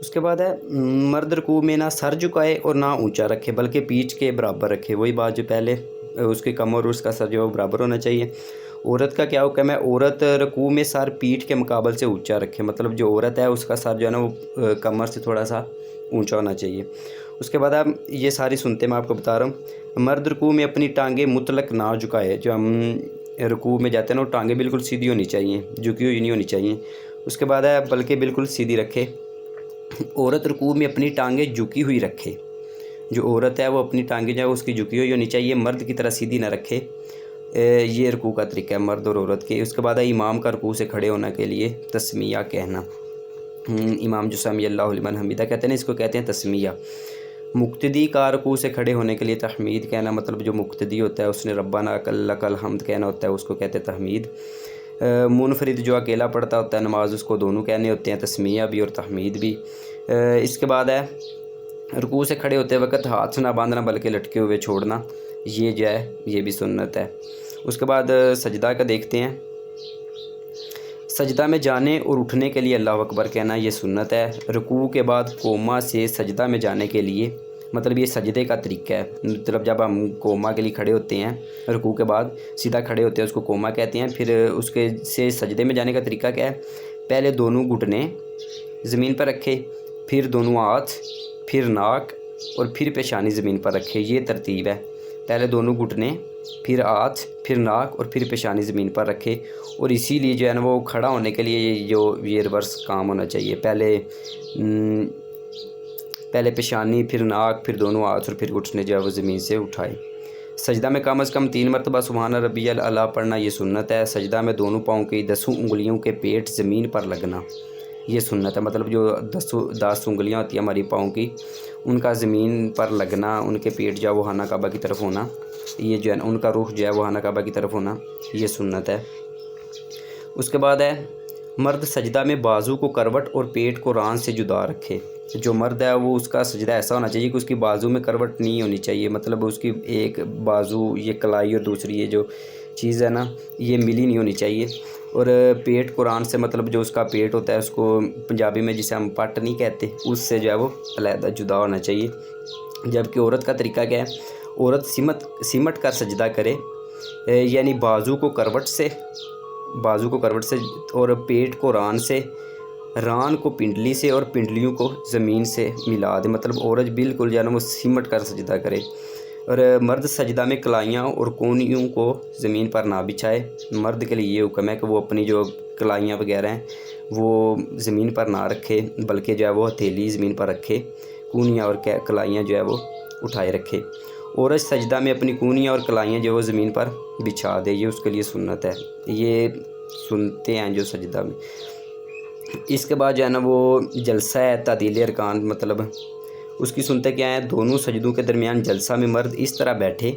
اس کے بعد ہے مرد رکوع میں نہ سر جھکائے اور نہ اونچا رکھے بلکہ پیٹھ کے برابر رکھے. وہی بات جو پہلے اس کی کمر اور اس کا سر جو ہے وہ برابر ہونا چاہیے. عورت کا کیا حکم ہے؟ عورت رکوع میں سر پیٹھ کے مقابل سے اونچا رکھے. مطلب جو عورت ہے اس کا سر جو ہے نا وہ کمر سے تھوڑا سا اونچا ہونا چاہیے. اس کے بعد اب یہ ساری سنتے میں آپ کو بتا رہا ہوں. مرد رکوع میں اپنی ٹانگیں مطلق نہ جھکائے. جو ہم رکوع میں جاتے ہیں نا وہ ٹانگیں بالکل سیدھی ہونی چاہیے, جھکی ہوئی نہیں ہونی چاہیے. اس کے بعد ہے بلکہ بالکل سیدھی رکھے. عورت رکوع میں اپنی ٹانگیں جھکی ہوئی رکھے. جو عورت ہے وہ اپنی ٹانگیں جو ہے اس کی جھکی ہوئی ہونی چاہیے, مرد کی طرح سیدھی نہ رکھے. یہ رکوع کا طریقہ ہے مرد اور عورت کے. اس کے بعد ہے امام کا رکوع سے کھڑے ہونے کے لیے تسمیہ کہنا. امام جو سمیع اللہ لمن حمیدہ کہتے ہیں نا, اس کو کہتے ہیں تسمیہ. مقتدی کا رکوع سے کھڑے ہونے کے لیے تحمید کہنا. مطلب جو مقتدی ہوتا ہے اس نے ربنا لک الحمد کہنا ہوتا ہے, اس کو کہتے ہیں تحمید. منفرد جو اکیلا پڑھتا ہوتا ہے نماز, اس کو دونوں کہنے ہوتے ہیں, تسمیہ بھی اور تحمید بھی. اس کے بعد ہے رکوع سے کھڑے ہوتے وقت ہاتھ نہ باندھنا بلکہ لٹکے ہوئے چھوڑنا. یہ جو ہے یہ بھی سنت ہے. اس کے بعد سجدہ کا دیکھتے ہیں. سجدہ میں جانے اور اٹھنے کے لیے اللہ اکبر کہنا, یہ سنت ہے. رکوع کے بعد کوما سے سجدہ میں جانے کے لیے, مطلب یہ سجدے کا طریقہ ہے. مطلب جب ہم کوما کے لیے کھڑے ہوتے ہیں رکوع کے بعد سیدھا کھڑے ہوتے ہیں اس کو کوما کہتے ہیں. پھر اس کے سے سجدے میں جانے کا طریقہ کیا ہے؟ پہلے دونوں گھٹنے زمین پر رکھے, پھر دونوں ہاتھ, پھر ناک اور پھر پیشانی زمین پر رکھے. یہ ترتیب ہے. پہلے دونوں گھٹنے, پھر ہاتھ, پھر ناک اور پھر پیشانی زمین پر رکھے. اور اسی لیے جو ہے نا وہ کھڑا ہونے کے لیے یہ ریورس کام ہونا چاہیے. پہلے پیشانی, پھر ناک, پھر دونوں ہاتھ اور پھر گھٹنے جو ہے وہ زمین سے اٹھائے. سجدہ میں کم از کم 3 مرتبہ سبحان ربی الاعلیٰ پڑھنا, یہ سنت ہے. سجدہ میں دونوں پاؤں کی 10 انگلیوں کے پیٹ زمین پر لگنا, یہ سنت ہے. مطلب جو 10 انگلیاں ہوتی ہیں ہماری پاؤں کی, ان کا زمین پر لگنا, ان کے پیٹ جو ہے وہ خانہ کعبہ کی طرف ہونا, یہ جو ہے ان کا رخ جو ہے وہ خانہ کعبہ کی طرف ہونا, یہ سنت ہے. اس کے بعد ہے مرد سجدہ میں بازو کو کروٹ اور پیٹ کو ران سے جدا رکھے. جو مرد ہے وہ اس کا سجدہ ایسا ہونا چاہیے کہ اس کی بازو میں کروٹ نہیں ہونی چاہیے. مطلب اس کی ایک بازو یہ کلائی اور دوسری یہ جو چیز ہے نا یہ ملی نہیں ہونی چاہیے. اور پیٹ کو ران سے مطلب جو اس کا پیٹ ہوتا ہے اس کو پنجابی میں جسے ہم پٹ نہیں کہتے, اس سے جو ہے وہ علیحدہ جدا ہونا چاہیے. جبکہ عورت کا طریقہ کیا ہے؟ عورت سمٹ کر سجدہ کرے, یعنی بازو کو کروٹ سے اور پیٹ کو ران سے, ران کو پنڈلی سے اور پنڈلیوں کو زمین سے ملا دے. مطلب عورت بالکل جو ہے نا وہ سمٹ کر سجدہ کرے. اور مرد سجدہ میں کلائیاں اور کونیوں کو زمین پر نہ بچھائے. مرد کے لیے یہ حکم ہے کہ وہ اپنی جو کلائیاں وغیرہ ہیں وہ زمین پر نہ رکھے بلکہ جو ہے وہ ہتھیلی زمین پر رکھے, کونیاں اور کلائیاں جو ہے وہ اٹھائے رکھے. عورت سجدہ میں اپنی کونیاں اور کلائیاں جو ہے وہ زمین پر بچھا دے, یہ اس کے لیے سنت ہے. یہ سنتے ہیں جو سجدہ میں. اس کے بعد جو ہے نا وہ جلسہ ہے تعدیل ارکان, مطلب اس کی سنتے کیا ہیں؟ دونوں سجدوں کے درمیان جلسہ میں مرد اس طرح بیٹھے.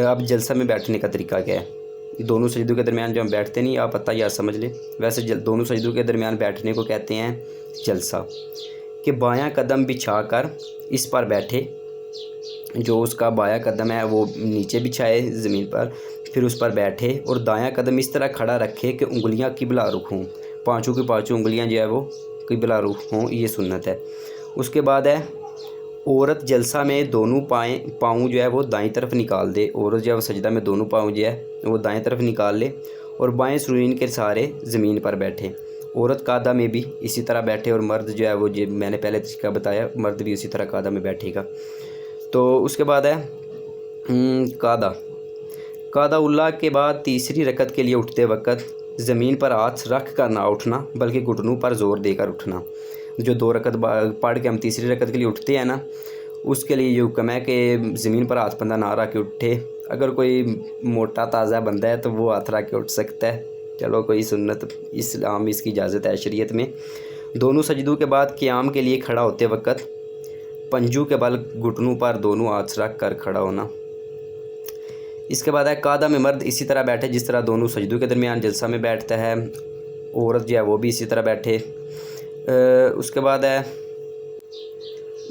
اب جلسہ میں بیٹھنے کا طریقہ کیا ہے؟ دونوں سجدوں کے درمیان جو ہم بیٹھتے نہیں, آپ پتہ یا سمجھ لیں, ویسے دونوں سجدوں کے درمیان بیٹھنے کو کہتے ہیں جلسہ. کہ بایاں قدم بچھا کر اس پر بیٹھے, جو اس کا بایاں قدم ہے وہ نیچے بچھائے زمین پر, پھر اس پر بیٹھے اور دایاں قدم اس طرح کھڑا رکھے کہ انگلیاں قبلہ رخ ہوں, پانچوں کی پانچوں انگلیاں جو ہے وہ قبلہ رخ ہوں, یہ سنت ہے. اس کے بعد ہے عورت جلسہ میں دونوں پاؤں جو ہے وہ دائیں طرف نکال دے. عورت جو ہے وہ سجدہ میں دونوں پاؤں جو ہے وہ دائیں طرف نکال لے اور بائیں سرین کے سہارے زمین پر بیٹھے. عورت قاعدہ میں بھی اسی طرح بیٹھے, اور مرد جو ہے وہ میں نے پہلے طریقہ بتایا, مرد بھی اسی طرح قاعدہ میں بیٹھے گا. تو اس کے بعد ہے قاعدہ اللہ کے بعد تیسری رکعت کے لیے اٹھتے وقت زمین پر ہاتھ رکھ کر نہ اٹھنا بلکہ گھٹنوں پر زور دے کر اٹھنا. جو 2 رکعت پڑھ کے ہم تیسری رکعت کے لیے اٹھتے ہیں نا, اس کے لیے یہ حکم ہے کہ زمین پر ہاتھ بندہ نہ رکھ کے اٹھے. اگر کوئی موٹا تازہ بندہ ہے تو وہ ہاتھ رکھ کے اٹھ سکتا ہے, چلو کوئی سنت اسلام اس کی اجازت ہے شریعت میں. دونوں سجدوں کے بعد قیام کے لیے کھڑا ہوتے وقت پنجوں کے بل گھٹنوں پر دونوں ہاتھ رکھ کر کھڑا ہونا. اس کے بعد ہے قاعدہ میں مرد اسی طرح بیٹھے جس طرح دونوں سجدوں کے درمیان جلسہ میں بیٹھتا ہے. عورت جو ہے وہ بھی اسی طرح بیٹھے. اس کے بعد ہے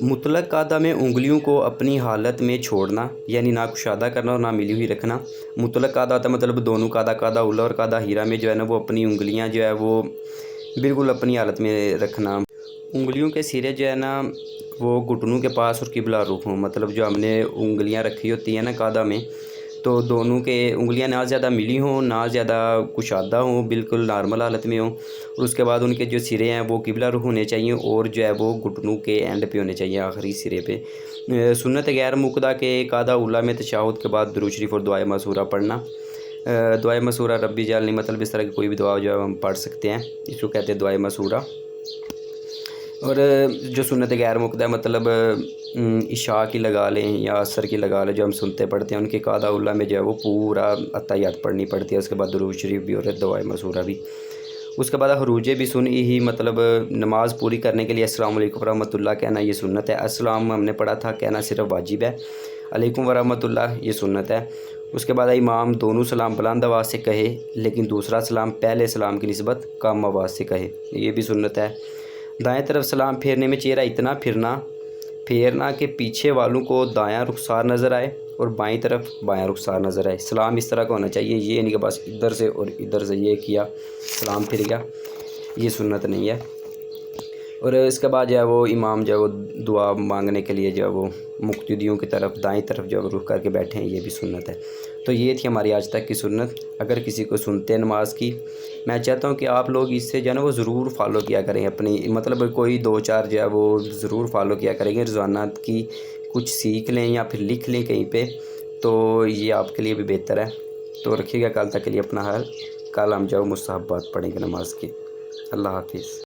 مطلق قاعدہ میں انگلیوں کو اپنی حالت میں چھوڑنا, یعنی نہ کشادہ کرنا اور نہ ملی ہوئی رکھنا. مطلق قاعدہ ہوتا ہے مطلب دونوں قاعدہ اولا اور قاعدہ ہیرا میں جو ہے نا وہ اپنی انگلیاں جو ہے وہ بالکل اپنی حالت میں رکھنا. انگلیوں کے سرے جو ہے نا وہ گھٹنوں کے پاس اور قبلہ رخ ہوں، مطلب جو ہم نے انگلیاں رکھی ہوتی ہیں نا قاعدہ میں، تو دونوں کے انگلیاں نہ زیادہ ملی ہوں نہ زیادہ کشادہ ہوں، بالکل نارمل حالت میں ہوں، اور اس کے بعد ان کے جو سرے ہیں وہ قبلہ رخ ہونے چاہیے اور جو ہے وہ گھٹنوں کے اینڈ پہ ہونے چاہیے، آخری سرے پہ۔ سنت غیر مقدہ کے قاعدہ اولیٰ میں تشہد کے بعد درود شریف اور دعائے مسورہ پڑھنا۔ دعائے مسورہ ربی جعلنی، مطلب اس طرح کی کوئی بھی دعا جو ہے ہم پڑھ سکتے ہیں، اس کو کہتے ہیں دعائے مسورہ۔ اور جو سنت غیر مقدہ مطلب عشاء کی لگا لیں یا عصر کی لگا لیں، جو ہم سنتے پڑھتے ہیں، ان کے قاعدہ اولیٰ میں جو ہے وہ پورا اتحیات پڑھنی پڑتی ہے، اس کے بعد درود شریف بھی اور دعائے مسورہ بھی۔ اس کے بعد حروجے بھی سنی ہی، مطلب نماز پوری کرنے کے لیے السلام علیکم ورحمۃ اللہ کہنا یہ سنت ہے۔ السلام ہم نے پڑھا تھا، کہنا صرف واجب ہے، علیکم ورحمۃ اللہ یہ سنت ہے۔ اس کے بعد امام دونوں سلام بلند آواز سے کہے، لیکن دوسرا سلام پہلے سلام کی نسبت کم آواز سے کہے، یہ بھی سنت ہے۔ دائیں طرف سلام پھیرنے میں چہرہ اتنا پھیرنا کہ پیچھے والوں کو دایاں رخسار نظر آئے اور بائیں طرف بایاں رخسار نظر آئے۔ سلام اس طرح کا ہونا چاہیے، یہ نہیں کہ بس ادھر سے اور ادھر سے یہ کیا سلام پھر گیا، یہ سنت نہیں ہے۔ اور اس کے بعد جو ہے وہ امام جو ہے وہ دعا مانگنے کے لیے جو ہے وہ مقتدیوں کی طرف دائیں طرف جو ہے رخ کر کے بیٹھے ہیں، یہ بھی سنت ہے۔ تو یہ تھی ہماری آج تک کی سنت۔ اگر کسی کو سنتے ہیں نماز کی، میں چاہتا ہوں کہ آپ لوگ اس سے جو ہے نا وہ ضرور فالو کیا کریں، اپنی مطلب کوئی 2-4 جو ہے وہ ضرور فالو کیا کریں گے، روزانہ کی کچھ سیکھ لیں یا پھر لکھ لیں کہیں پہ، تو یہ آپ کے لیے بھی بہتر ہے۔ تو رکھیے گا کل تک کے لیے اپنا حال، کل ہم جو مستحبات پڑھیں گے نماز کی۔ اللہ حافظ۔